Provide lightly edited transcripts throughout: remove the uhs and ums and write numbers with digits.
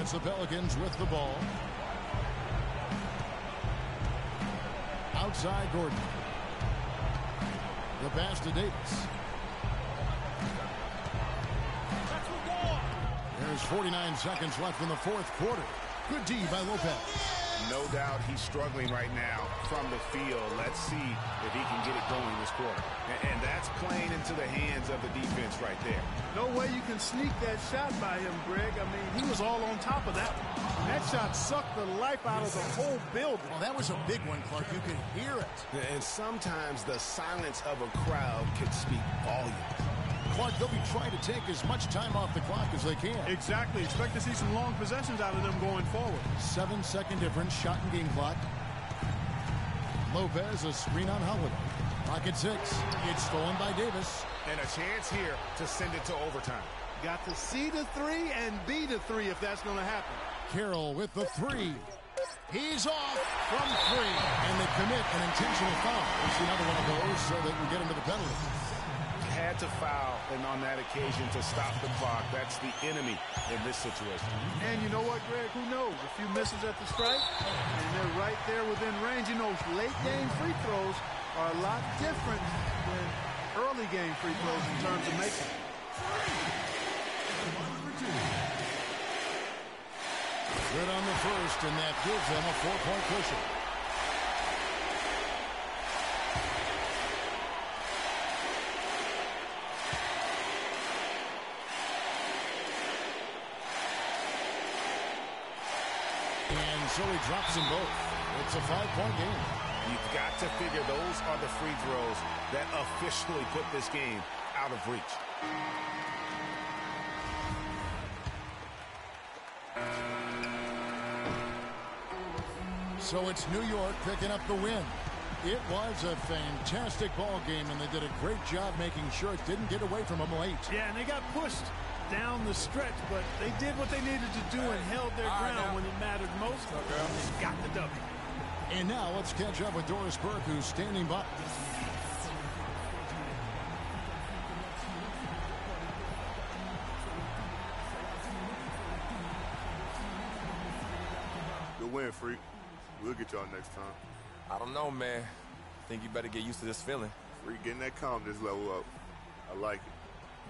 it's the Pelicans with the ball. Outside Gordon. The pass to Davis. There's 49 seconds left in the fourth quarter. Good D by Lopez. No doubt he's struggling right now from the field. Let's see if he can get it going this quarter. And that's playing into the hands of the defense right there. No way you can sneak that shot by him, Greg. I mean, he was all on top of that one. That shot sucked the life out of the whole building. Well, that was a big one, Clark. You could hear it. And sometimes the silence of a crowd can speak volumes. Clark, they'll be trying to take as much time off the clock as they can. Exactly. Expect to see some long possessions out of them going forward. 7-second difference, shot and game clock. Lopez, a screen on Holiday. Clock at 6. It's stolen by Davis. And a chance here to send it to overtime. Got to see the 3 and be the 3 if that's going to happen. Carroll with the 3. He's off from 3. And they commit an intentional foul. We'll see another one of those so they can get into the penalty. Had to foul, and on that occasion to stop the clock. That's the enemy in this situation. And you know what, Greg? Who knows? A few misses at the strike, and they're right there within range. You know, late-game free throws are a lot different than early-game free throws in terms of making. Good on the first, and that gives them a 4-point cushion. So he drops them both. It's a 5-point game. You've got to figure those are the free throws that officially put this game out of reach. So it's New York picking up the win. It was a fantastic ball game, and they did a great job making sure it didn't get away from them late. Yeah, and they got pushed down the stretch, but they did what they needed to do and held their ground when it mattered most. They got the W. And now let's catch up with Doris Burke, who's standing by. Good win, Freak. We'll get y'all next time. I don't know, man. I think you better get used to this feeling. Freak getting that confidence level up. I like it.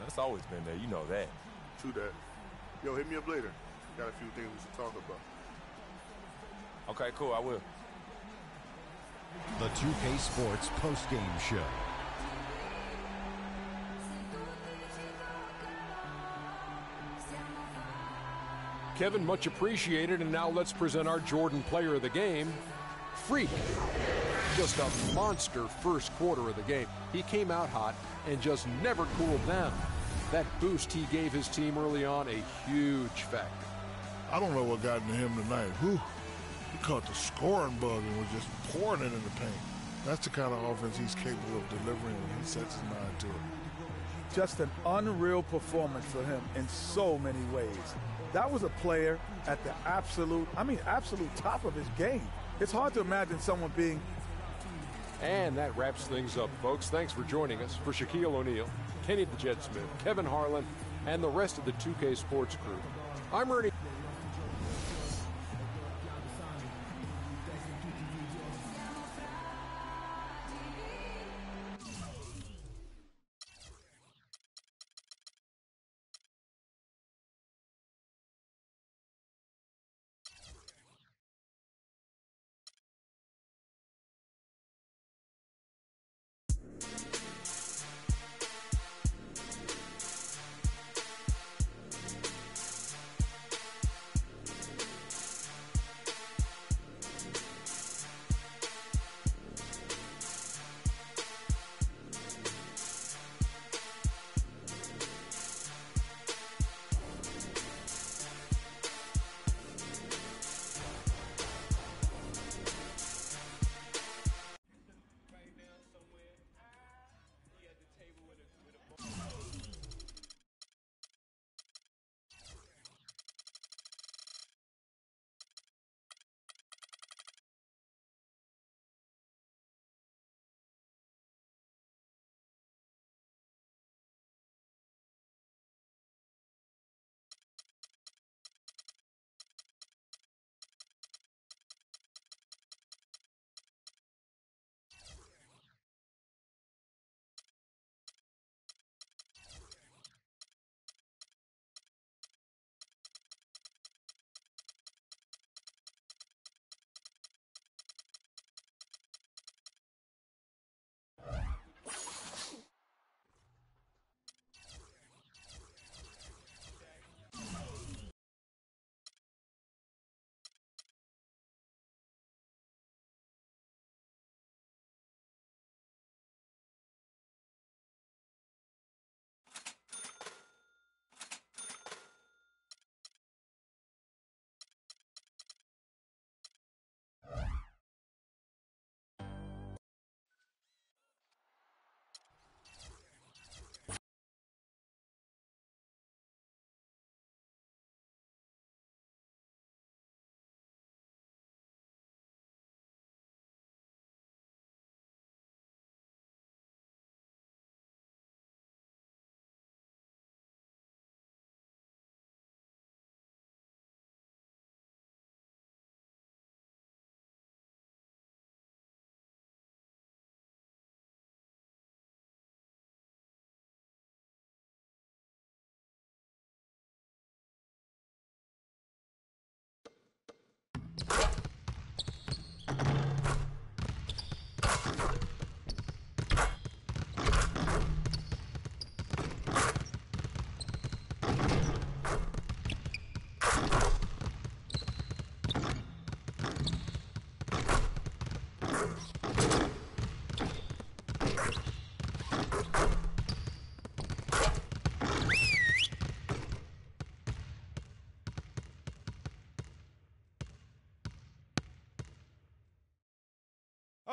That's always been there. You know that. True that. Yo, hit me up later. Got a few things we should talk about. Okay, cool. I will. The 2K Sports postgame show. Kevin, much appreciated. And now let's present our Jordan player of the game, Freak. Just a monster first quarter of the game. He came out hot and just never cooled down. That boost he gave his team early on, a huge factor. I don't know what got into him tonight. Whew. He caught the scoring bug and was just pouring it in the paint. That's the kind of offense he's capable of delivering when he sets his mind to it. Just an unreal performance for him in so many ways. That was a player at the absolute top of his game. It's hard to imagine someone being... And that wraps things up, folks. Thanks for joining us. For Shaquille O'Neal, Kenny the Jet Smith, Kevin Harlan, and the rest of the 2K Sports crew, I'm Ernie.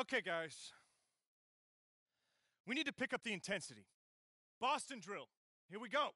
Okay, guys. We need to pick up the intensity. Boston drill. Here we go.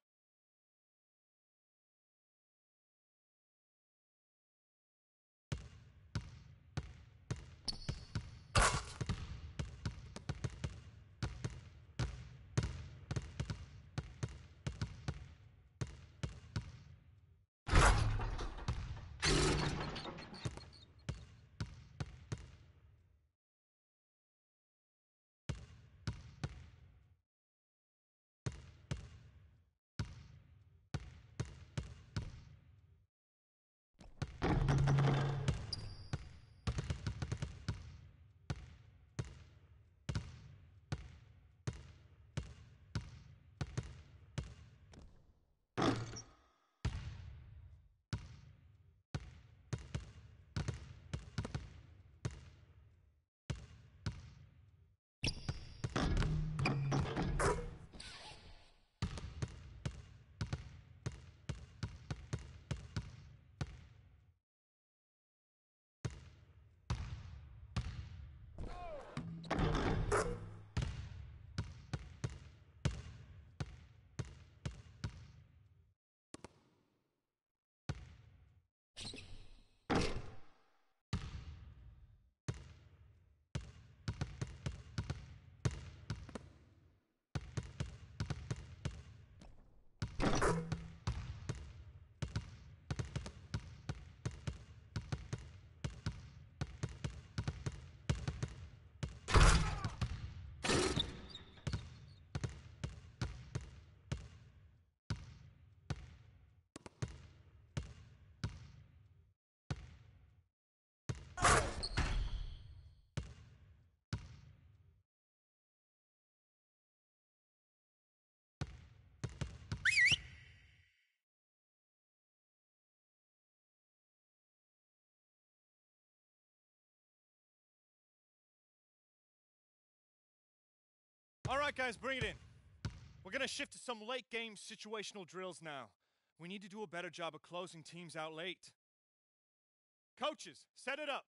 All right, guys, bring it in. We're going to shift to some late game situational drills now. We need to do a better job of closing teams out late. Coaches, set it up.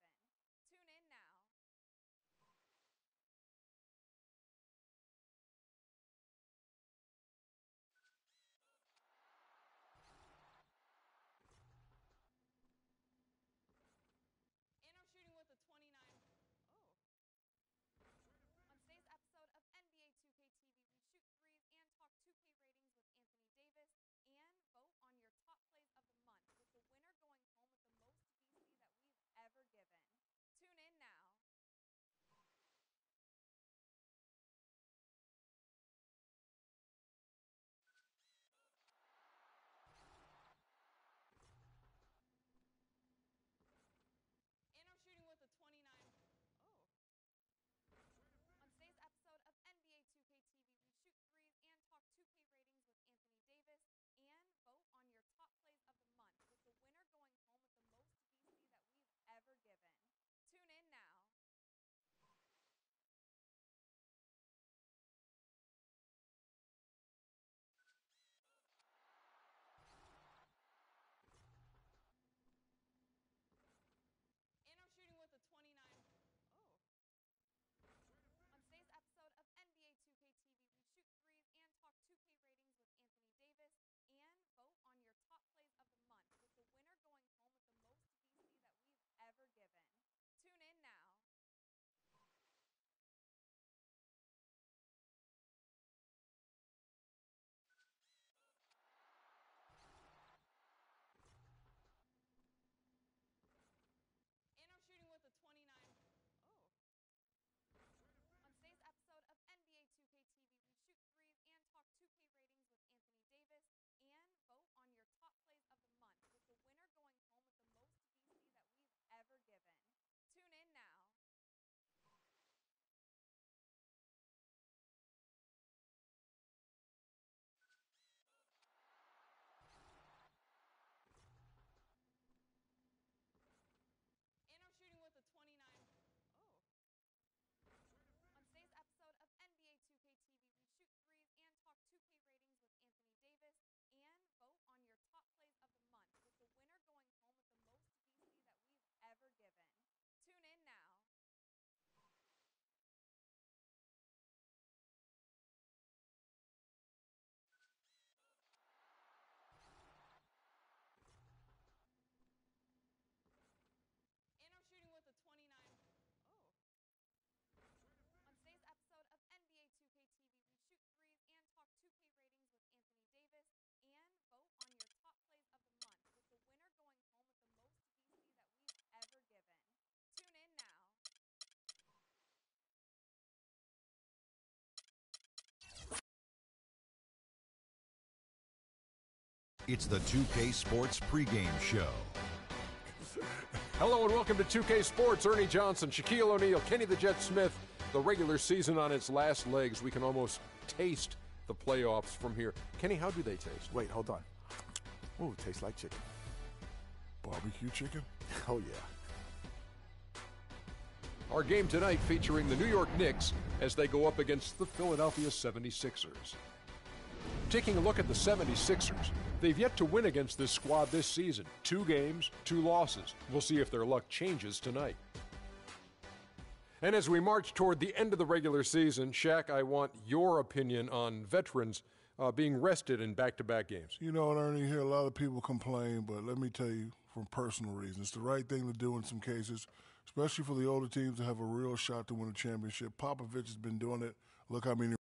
given. Tune in now. And I'm shooting with a 29. Oh. On today's episode of NBA 2K TV, we shoot threes and talk 2K ratings with Anthony Davis and vote on your top plays of the month, with the winner going home with the most VC that we've ever given. Tune in now. And I'm shooting with a 29. Oh. On today's episode of NBA 2K TV, we shoot threes and talk 2K ratings with Anthony Davis and vote on your top plays of the month, with the winner going home with the most VC that we've ever given. Tune in now. And I'm shooting with a 29. Oh. On today's episode of NBA 2K TV, we shoot threes and talk 2K ratings with Anthony Davis and vote on your top plays of the month, with the winner going home with the most VC that we've ever given. Tune in now. And I'm shooting with a 29. Oh. On today's episode of NBA 2K TV, we shoot threes and talk 2K ratings with Anthony Davis and vote on your top plays of the month, with the winner going home with the most VC that we've ever given. Tune in now. And I'm shooting with a 29. Oh. On today's episode of NBA 2K TV, we shoot threes and talk 2K ratings with Anthony Davis and vote on your top plays of the month, with the winner going home with the most VC that we've ever given. Tune in now. And I'm shooting with a 29. Oh. On today's episode of NBA 2K TV, we shoot threes and talk 2K ratings with Anthony Davis and vote on your top plays of the month, with the winner going home with the most VC that we've ever given. Tune in now. It's the 2K Sports pregame show. Hello and welcome to 2K Sports. Ernie Johnson, Shaquille O'Neal, Kenny the Jet Smith. The regular season on its last legs. We can almost taste the playoffs from here. Kenny, how do they taste? Wait, hold on. Ooh, tastes like chicken. Barbecue chicken? Oh, yeah. Our game tonight featuring the New York Knicks as they go up against the Philadelphia 76ers. Taking a look at the 76ers, they've yet to win against this squad this season. 2 games, 2 losses. We'll see if their luck changes tonight. And as we march toward the end of the regular season, Shaq, I want your opinion on veterans being rested in back-to-back games. You know what, Ernie, you hear a lot of people complain, but let me tell you from personal reasons, it's the right thing to do in some cases, especially for the older teams to have a real shot to win a championship. Popovich has been doing it. Look how many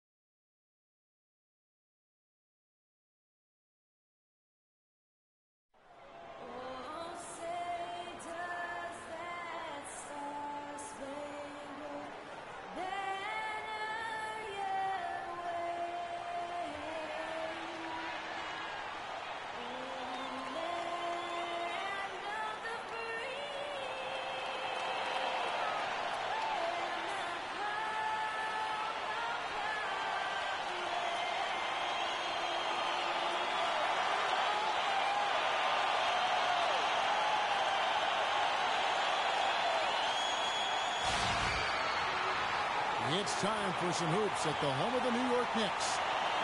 It's time for some hoops at the home of the New York Knicks.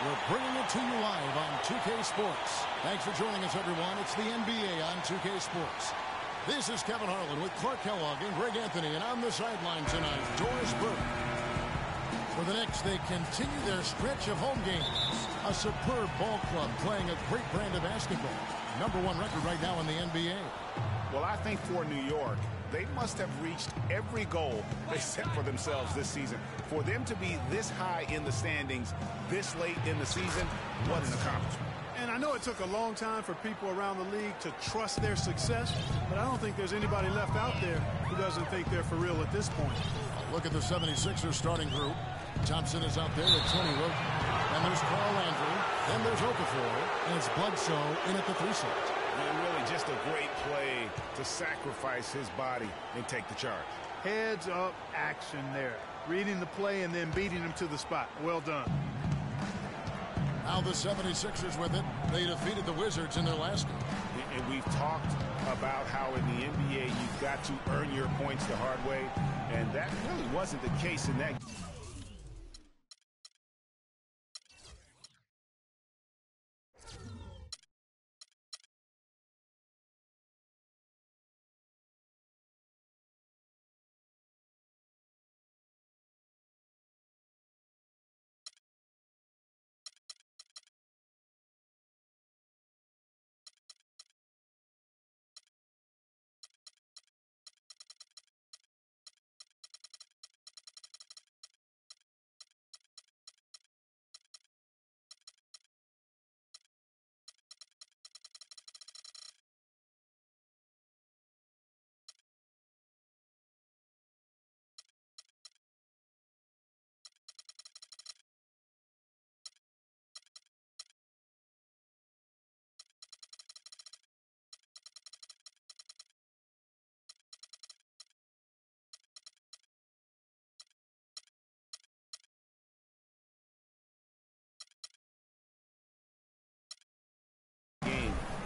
We're bringing it to you live on 2K Sports. Thanks for joining us, everyone. It's the NBA on 2K Sports. This is Kevin Harlan with Clark Kellogg and Greg Anthony, and on the sideline tonight, Doris Burke. For the Knicks, they continue their stretch of home games. A superb ball club playing a great brand of basketball. #1 record right now in the NBA. Well, I think for New York, they must have reached every goal they set for themselves this season. For them to be this high in the standings this late in the season, what an accomplishment. And I know it took a long time for people around the league to trust their success, but I don't think there's anybody left out there who doesn't think they're for real at this point. Look at the 76ers starting group. Thompson is out there with Tony Roten. Then there's Carl Landry. Then there's Okafor. And it's Bledsoe in at the 3 slot. And really just a great play to sacrifice his body and take the charge. Heads up action there. Reading the play and then beating him to the spot. Well done. Now the 76ers with it. They defeated the Wizards in their last game. And we've talked about how in the NBA you've got to earn your points the hard way. And that really wasn't the case in that game.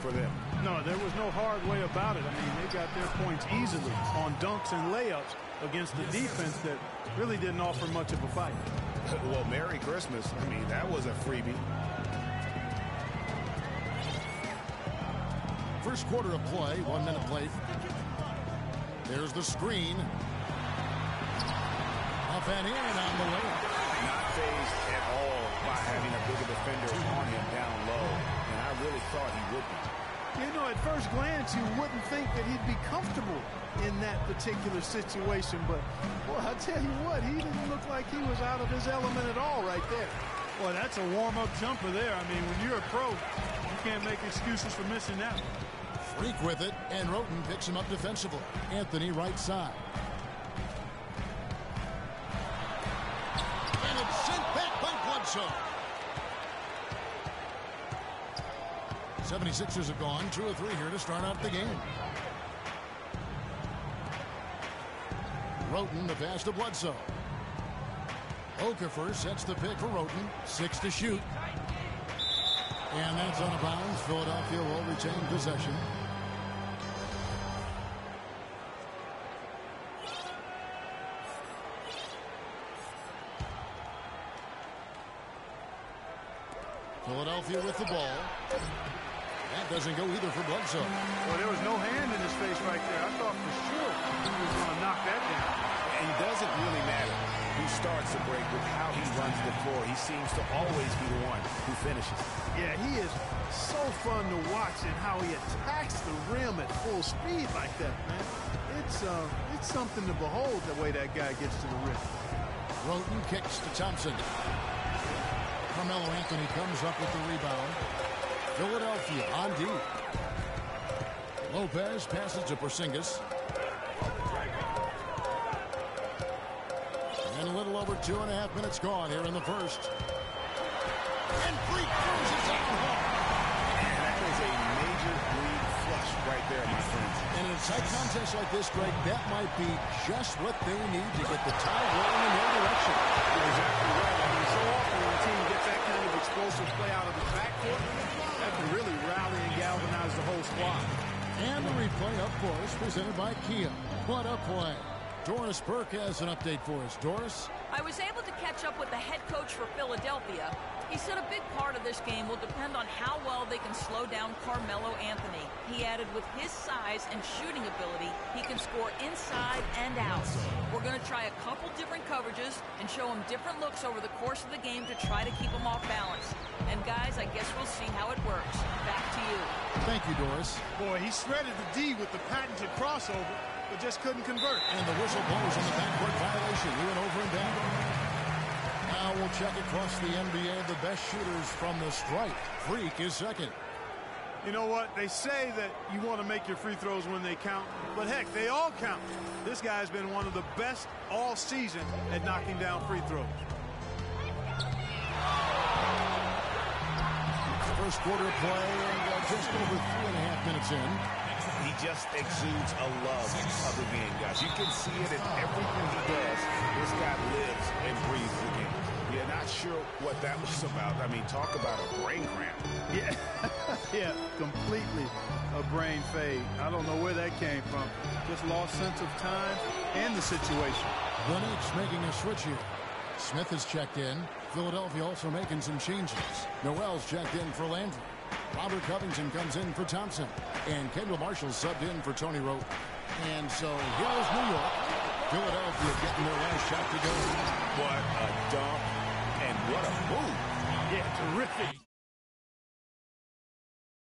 For them. No, there was no hard way about it. I mean, they got their points easily on dunks and layups against the defense that really didn't offer much of a fight. Well, Merry Christmas. I mean, that was a freebie. First quarter of play, 1 minute play. There's the screen. Up and in on the way. Not phased at all by having a bigger defender on him down low. And I really thought he would be. You know, at first glance, you wouldn't think that he'd be comfortable in that particular situation. But, well, I'll tell you what, he didn't look like he was out of his element at all right there. Boy, that's a warm-up jumper there. I mean, when you're a pro, you can't make excuses for missing that. Freak with it, and Roten picks him up defensively. Anthony right side. And it's sent back by Bledsoe. 76ers have gone 2 of 3 here to start out the game. Roten the pass to Bledsoe. Okafor sets the pick for Roten. 6 to shoot. And that's out of bounds. Philadelphia will retain possession. Philadelphia with the ball. That doesn't go either for Bledsoe. Well, there was no hand in his face right there. I thought for sure he was going to knock that down. And it doesn't really matter who starts the break with how he runs the floor. He seems to always be the one who finishes. Yeah, he is so fun to watch and how he attacks the rim at full speed like that, man. It's something to behold the way that guy gets to the rim. Roten kicks to Thompson. Carmelo Anthony comes up with the rebound. Philadelphia on D. Lopez passes to Porzingis. And a little over 2.5 minutes gone here in the first. And Freak throws it down home. And that is a major league flush right there, my friends. And in a tight contest like this, Greg, that might be just what they need to get the tide rolling in their direction. You're exactly right. I mean, so often when a team gets that kind of explosive play out of the backcourt, that can really rally and galvanize the whole squad. And the replay, of course, presented by Kia. What a play. Doris Burke has an update for us. Doris? I was able to catch up with the head coach for Philadelphia. He said a big part of this game will depend on how well they can slow down Carmelo Anthony. He added with his size and shooting ability, he can score inside and out. We're going to try a couple different coverages and show him different looks over the course of the game to try to keep him off balance. And guys, I guess we'll see how it works. Back to you. Thank you, Doris. Boy, he shredded the D with the patented crossover, but just couldn't convert. And the whistle blows on the backcourt violation. We went over and down. Now we'll check across the NBA the best shooters from the stripe. Freak is second. You know what? They say that you want to make your free throws when they count, but heck, they all count. This guy's been one of the best all season at knocking down free throws. First quarter play, and just over 3.5 minutes in. He just exudes a love of the game, guys. You can see it in everything he does. This guy lives and breathes the game. You're not sure what that was about. I mean, talk about a brain cramp. Yeah, yeah, completely a brain fade. I don't know where that came from. Just lost sense of time and the situation. The Knicks making a switch here. Smith is checked in. Philadelphia also making some changes. Noel's checked in for Landry. Robert Covington comes in for Thompson. And Kendall Marshall subbed in for Tony Rote. And so here's New York. Philadelphia getting their last shot to go. What a dunk and what a move. Yeah, terrific.